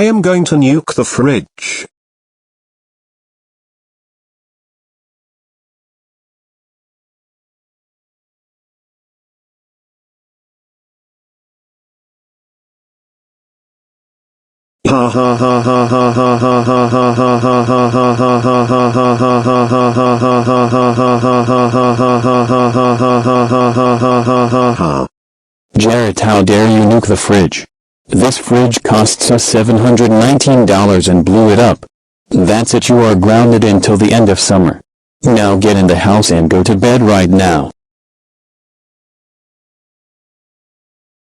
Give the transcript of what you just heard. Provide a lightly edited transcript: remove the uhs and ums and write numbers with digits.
I am going to nuke the fridge. Ha ha ha ha ha ha ha ha ha ha ha ha ha ha ha. Jarrett, how dare you nuke the fridge? This fridge costs us $719 and blew it up. That's it, you are grounded until the end of summer. Now get in the house and go to bed right now.